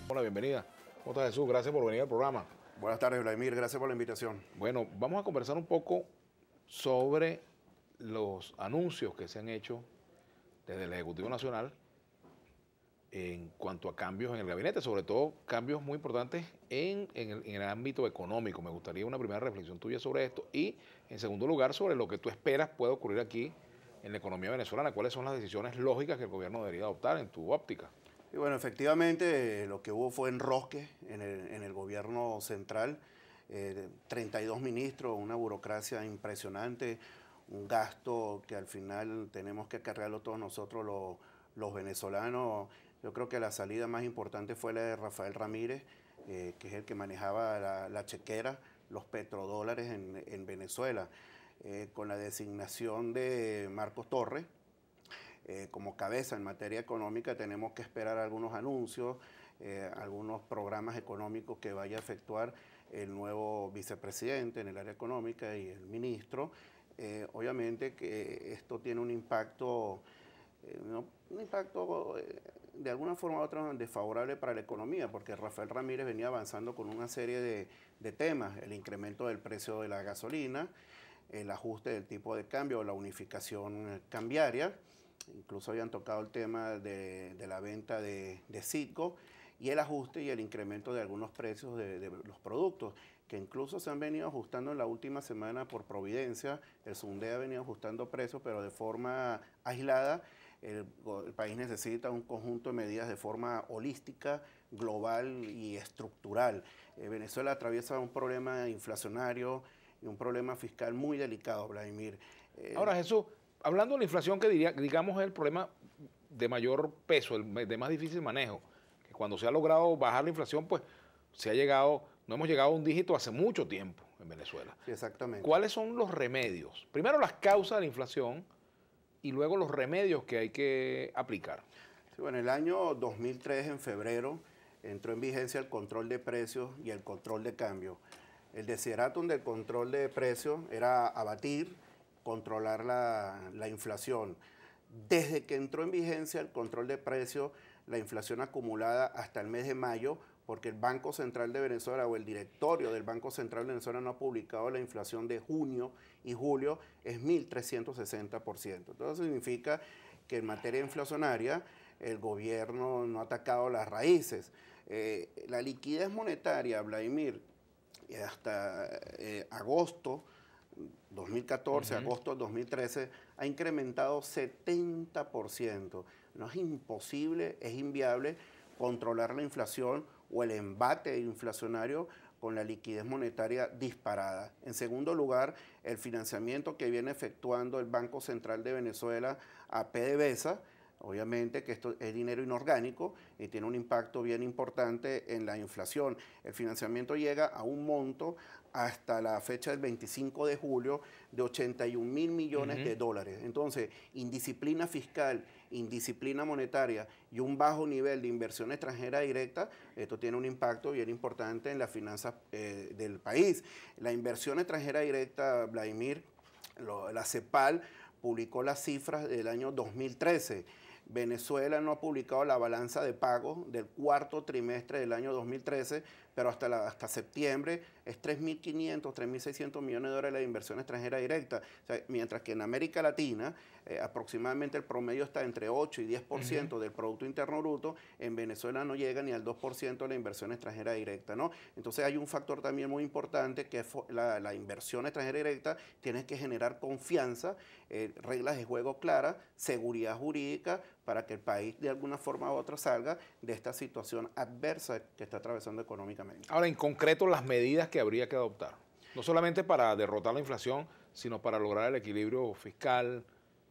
Hola, bienvenida. ¿Cómo estás, Jesús? Gracias por venir al programa. Buenas tardes, Vladimir. Gracias por la invitación. Bueno, vamos a conversar un poco sobre los anuncios que se han hecho desde el Ejecutivo Nacional en cuanto a cambios en el gabinete, sobre todo cambios muy importantes en el ámbito económico. Me gustaría una primera reflexión tuya sobre esto y, en segundo lugar, sobre lo que tú esperas pueda ocurrir aquí en la economía venezolana. ¿Cuáles son las decisiones lógicas que el gobierno debería adoptar en tu óptica? Y bueno, efectivamente, lo que hubo fue enrosque en el gobierno central. 32 ministros, una burocracia impresionante, un gasto que al final tenemos que cargarlo todos nosotros los venezolanos. Yo creo que la salida más importante fue la de Rafael Ramírez, que es el que manejaba la chequera, los petrodólares en Venezuela, con la designación de Marcos Torres. Como cabeza en materia económica tenemos que esperar algunos anuncios, algunos programas económicos que vaya a efectuar el nuevo vicepresidente en el área económica y el ministro. Obviamente que esto tiene un impacto, de alguna forma u otra desfavorable para la economía, porque Rafael Ramírez venía avanzando con una serie de temas: el incremento del precio de la gasolina, el ajuste del tipo de cambio, la unificación cambiaria. Incluso habían tocado el tema de la venta de Citgo y el ajuste y el incremento de algunos precios de los productos, que incluso se han venido ajustando en la última semana por Providencia. El SUNDE ha venido ajustando precios, pero de forma aislada. El país necesita un conjunto de medidas de forma holística, global y estructural. Venezuela atraviesa un problema inflacionario y un problema fiscal muy delicado, Vladimir. Ahora, Jesús, hablando de la inflación, que digamos es el problema de mayor peso, de más difícil manejo, que cuando se ha logrado bajar la inflación, pues no hemos llegado a un dígito hace mucho tiempo en Venezuela. Sí, exactamente. ¿Cuáles son los remedios? Primero las causas de la inflación y luego los remedios que hay que aplicar. Sí, bueno, el año 2003, en febrero, entró en vigencia el control de precios y el control de cambio. El desideratum del control de precios era abatir, controlar la inflación. Desde que entró en vigencia el control de precios, la inflación acumulada hasta el mes de mayo, porque el Banco Central de Venezuela o el directorio del Banco Central de Venezuela no ha publicado la inflación de junio y julio, es 1.360%. Entonces significa que en materia inflacionaria el gobierno no ha atacado las raíces. La liquidez monetaria, Vladimir, hasta agosto 2014, agosto 2013, ha incrementado 70%. No es imposible, es inviable controlar la inflación o el embate inflacionario con la liquidez monetaria disparada. En segundo lugar, el financiamiento que viene efectuando el Banco Central de Venezuela a PDVSA. Obviamente que esto es dinero inorgánico y tiene un impacto bien importante en la inflación. El financiamiento llega a un monto hasta la fecha del 25 de julio de 81.000 millones de dólares. Entonces, indisciplina fiscal, indisciplina monetaria y un bajo nivel de inversión extranjera directa, esto tiene un impacto bien importante en las finanzas del país. La inversión extranjera directa, Vladimir, la CEPAL publicó las cifras del año 2013. Venezuela no ha publicado la balanza de pagos del cuarto trimestre del año 2013, pero hasta septiembre es 3.500, 3.600 millones de dólares de inversión extranjera directa. O sea, mientras que en América Latina aproximadamente el promedio está entre 8 y 10% del Producto Interno Bruto, en Venezuela no llega ni al 2% de la inversión extranjera directa, ¿no? Entonces hay un factor también muy importante que es la inversión extranjera directa. Tienes que generar confianza, reglas de juego claras, seguridad jurídica, para que el país de alguna forma u otra salga de esta situación adversa que está atravesando económicamente. Ahora, en concreto, las medidas que habría que adoptar, no solamente para derrotar la inflación, sino para lograr el equilibrio fiscal,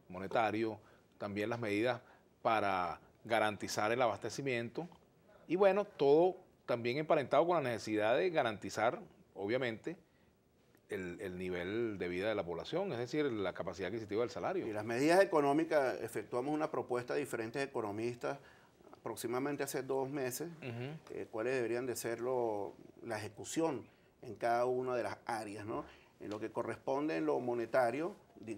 monetario, también las medidas para garantizar el abastecimiento y bueno, todo también emparentado con la necesidad de garantizar, obviamente, el nivel de vida de la población, es decir, la capacidad adquisitiva del salario. Y las medidas económicas, efectuamos una propuesta de diferentes economistas aproximadamente hace 2 meses, cuáles deberían de ser la ejecución en cada una de las áreas, ¿no? En lo que corresponde en lo monetario,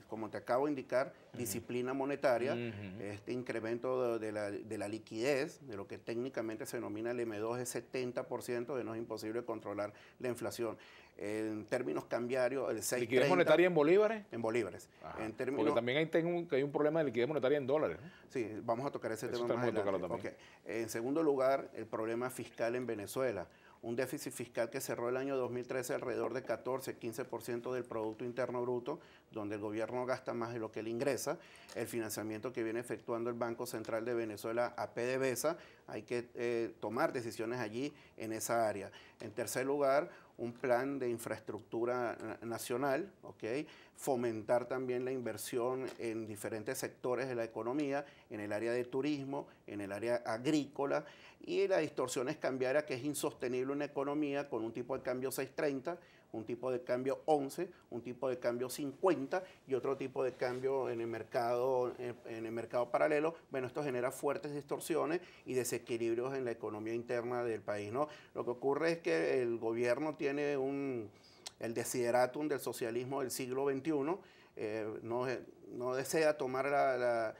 como te acabo de indicar, disciplina monetaria, este incremento de la liquidez, de lo que técnicamente se denomina el M2 es 70%, de no es imposible controlar la inflación. En términos cambiarios, el 6.30... ¿Liquidez monetaria en bolívares? En bolívares. Ajá, En términos, porque también hay un problema de liquidez monetaria en dólares, ¿no? Sí, vamos a tocar ese Eso tema más tenemos que adelante. tocarlo también. Okay. En segundo lugar, el problema fiscal en Venezuela. Un déficit fiscal que cerró el año 2013 alrededor de 14-15% del Producto Interno Bruto, donde el gobierno gasta más de lo que le ingresa. El financiamiento que viene efectuando el Banco Central de Venezuela a PDVSA, hay que tomar decisiones allí en esa área. En tercer lugar, un plan de infraestructura nacional, ¿okay? Fomentar también la inversión en diferentes sectores de la economía, en el área de turismo, en el área agrícola, y las distorsiones cambiarias, que es insostenible una economía con un tipo de cambio 6.30, un tipo de cambio 11, un tipo de cambio 50 y otro tipo de cambio en el mercado paralelo. Bueno, esto genera fuertes distorsiones y desequilibrios en la economía interna del país, ¿no? Lo que ocurre es que el gobierno tiene el desideratum del socialismo del siglo XXI, no desea tomar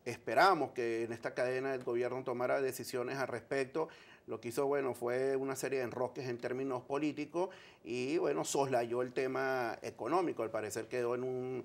esperamos que en esta cadena el gobierno tomara decisiones al respecto. Lo que hizo, bueno, fue una serie de enrosques en términos políticos y, bueno, soslayó el tema económico. Al parecer quedó en un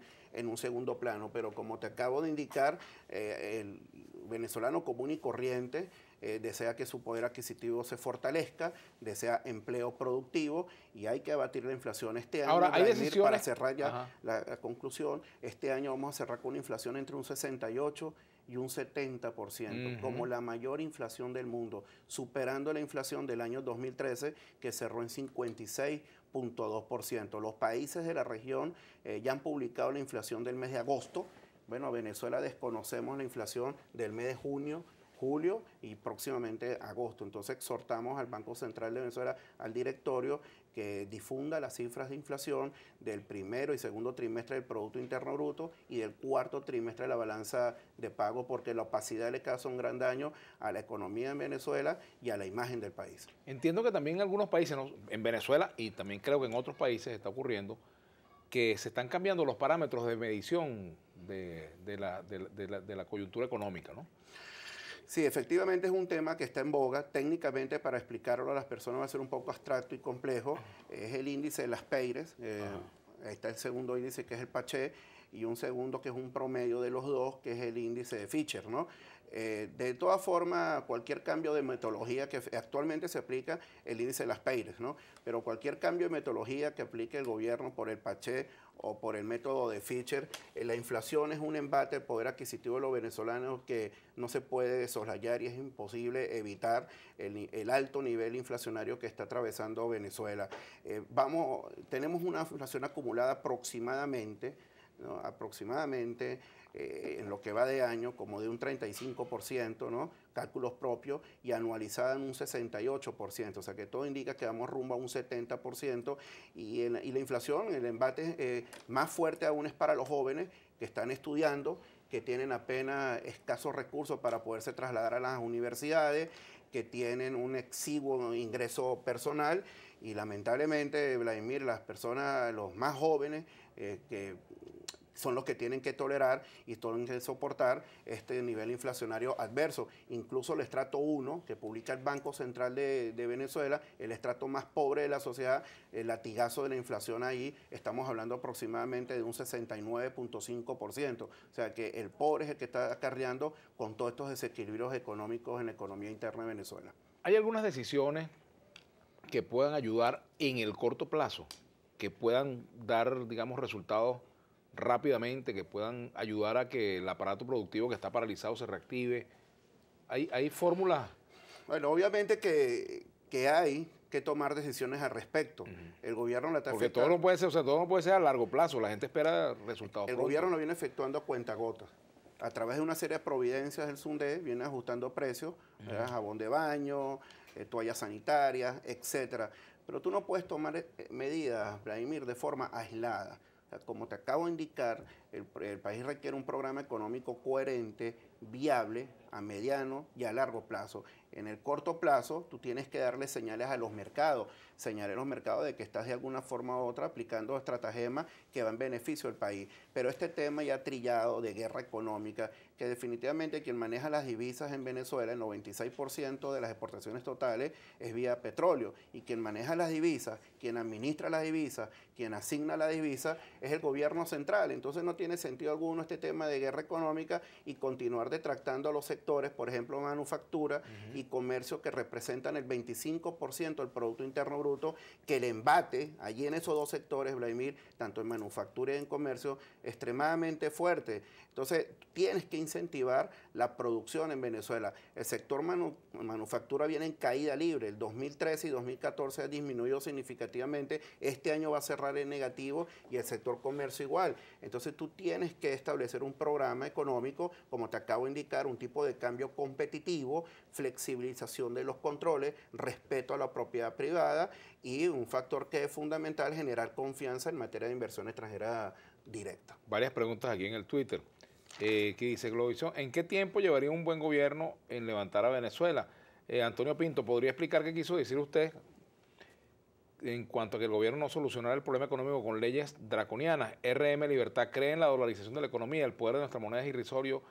segundo plano. Pero como te acabo de indicar, el venezolano común y corriente desea que su poder adquisitivo se fortalezca, desea empleo productivo y hay que abatir la inflación este año. Ahora, hay decisiones... Para cerrar ya la conclusión, este año vamos a cerrar con una inflación entre un 68 y un 70%, como la mayor inflación del mundo, superando la inflación del año 2013, que cerró en 56.2%. Los países de la región ya han publicado la inflación del mes de agosto. Bueno, Venezuela desconocemos la inflación del mes de junio, julio y próximamente agosto. Entonces exhortamos al Banco Central de Venezuela, al directorio, que difunda las cifras de inflación del primero y segundo trimestre del Producto Interno Bruto y del cuarto trimestre de la balanza de pago, porque la opacidad le causa un gran daño a la economía en Venezuela y a la imagen del país. Entiendo que también en algunos países, ¿no?, en Venezuela y también creo que en otros países está ocurriendo que se están cambiando los parámetros de medición de la coyuntura económica, ¿no? Sí, efectivamente es un tema que está en boga. Técnicamente, para explicarlo a las personas va a ser un poco abstracto y complejo. Es el índice de las Peires. Ahí está el segundo índice, que es el Paché, y un segundo que es un promedio de los dos, que es el índice de Fischer, ¿no? De todas formas, cualquier cambio de metodología que actualmente se aplica el índice de las Peires, ¿no? Pero cualquier cambio de metodología que aplique el gobierno por el Paché o por el método de Fischer, la inflación es un embate al poder adquisitivo de los venezolanos que no se puede soslayar y es imposible evitar el alto nivel inflacionario que está atravesando Venezuela. Tenemos una inflación acumulada aproximadamente, ¿no? En lo que va de año, como de un 35%, ¿no? Cálculos propios, y anualizada en un 68%, o sea que todo indica que vamos rumbo a un 70%, y la inflación, el embate más fuerte aún es para los jóvenes que están estudiando, que tienen apenas escasos recursos para poderse trasladar a las universidades, que tienen un exiguo ingreso personal, y lamentablemente, Vladimir, las personas, los más jóvenes, que son los que tienen que tolerar y tienen que soportar este nivel inflacionario adverso. Incluso el estrato 1, que publica el Banco Central de Venezuela, el estrato más pobre de la sociedad, el latigazo de la inflación ahí, estamos hablando aproximadamente de un 69.5%. O sea que el pobre es el que está acarreando con todos estos desequilibrios económicos en la economía interna de Venezuela. ¿Hay algunas decisiones que puedan ayudar en el corto plazo, que puedan dar, digamos, resultados rápidamente, que puedan ayudar a que el aparato productivo que está paralizado se reactive? ¿Hay fórmulas? Bueno, obviamente que hay que tomar decisiones al respecto. El gobierno la está Porque todo no puede ser, o sea, todo no puede ser a largo plazo. La gente espera resultados. El gobierno lo viene efectuando a cuentagotas. A través de una serie de providencias del SUNDE viene ajustando precios, jabón de baño, toallas sanitarias, etcétera. Pero tú no puedes tomar medidas, Vladimir, de forma aislada. Como te acabo de indicar, el país requiere un programa económico coherente, viable a mediano y a largo plazo. En el corto plazo, tú tienes que darle señales a los mercados, señales a los mercados de que estás de alguna forma u otra aplicando estratagemas que van en beneficio del país. Pero este tema ya trillado de guerra económica, que definitivamente quien maneja las divisas en Venezuela, el 96% de las exportaciones totales es vía petróleo, y quien maneja las divisas, quien administra las divisas, quien asigna la divisa, es el gobierno central. Entonces no tiene sentido alguno este tema de guerra económica y continuar detractando a los sectores, por ejemplo, manufactura y comercio, que representan el 25% del Producto Interno Bruto, que el embate allí en esos dos sectores, Vladimir, tanto en manufactura y en comercio, extremadamente fuerte. Entonces, tienes que incentivar la producción en Venezuela. El sector manufactura viene en caída libre. El 2013 y 2014 ha disminuido significativamente. Este año va a cerrar en negativo y el sector comercio igual. Entonces, tú tienes que establecer un programa económico, como te acabo de indicar, un tipo de cambio competitivo, flexibilización de los controles, respeto a la propiedad privada y un factor que es fundamental, generar confianza en materia de inversión extranjera directa. Varias preguntas aquí en el Twitter. Que dice Globovisión, ¿en qué tiempo llevaría un buen gobierno en levantar a Venezuela? Antonio Pinto, ¿podría explicar qué quiso decir usted en cuanto a que el gobierno no solucionara el problema económico con leyes draconianas? RM Libertad cree en la dolarización de la economía, el poder de nuestra moneda es irrisorio.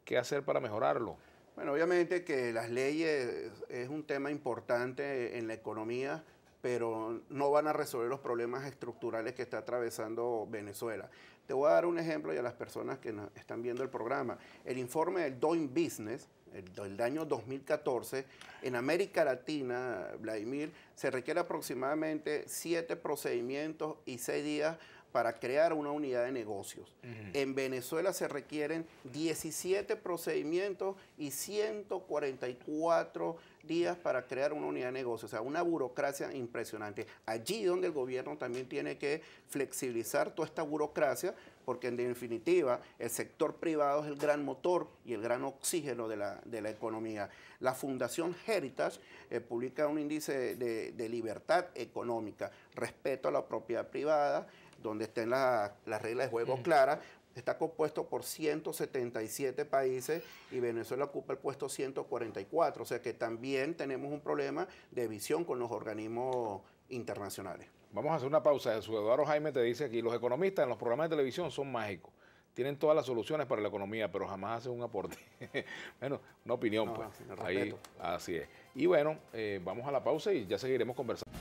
¿Qué hacer para mejorarlo? Bueno, obviamente que las leyes es un tema importante en la economía, pero no van a resolver los problemas estructurales que está atravesando Venezuela. Te voy a dar un ejemplo y a las personas que están viendo el programa. El informe del Doing Business, del año 2014, en América Latina, Vladimir, se requiere aproximadamente 7 procedimientos y 6 días para crear una unidad de negocios. En Venezuela se requieren 17 procedimientos y 144 días para crear una unidad de negocios, o sea, una burocracia impresionante. Allí donde el gobierno también tiene que flexibilizar toda esta burocracia, porque en definitiva el sector privado es el gran motor y el gran oxígeno de la economía. La Fundación Heritage publica un índice de libertad económica, respeto a la propiedad privada, donde estén las reglas de juego claras. Está compuesto por 177 países y Venezuela ocupa el puesto 144, o sea que también tenemos un problema de visión con los organismos internacionales. Vamos a hacer una pausa. Jesús Eduardo Jaime te dice aquí, los economistas en los programas de televisión son mágicos. Tienen todas las soluciones para la economía, pero jamás hacen un aporte. Bueno, una opinión, no, pues. Ahí, así es. Y bueno, vamos a la pausa y ya seguiremos conversando.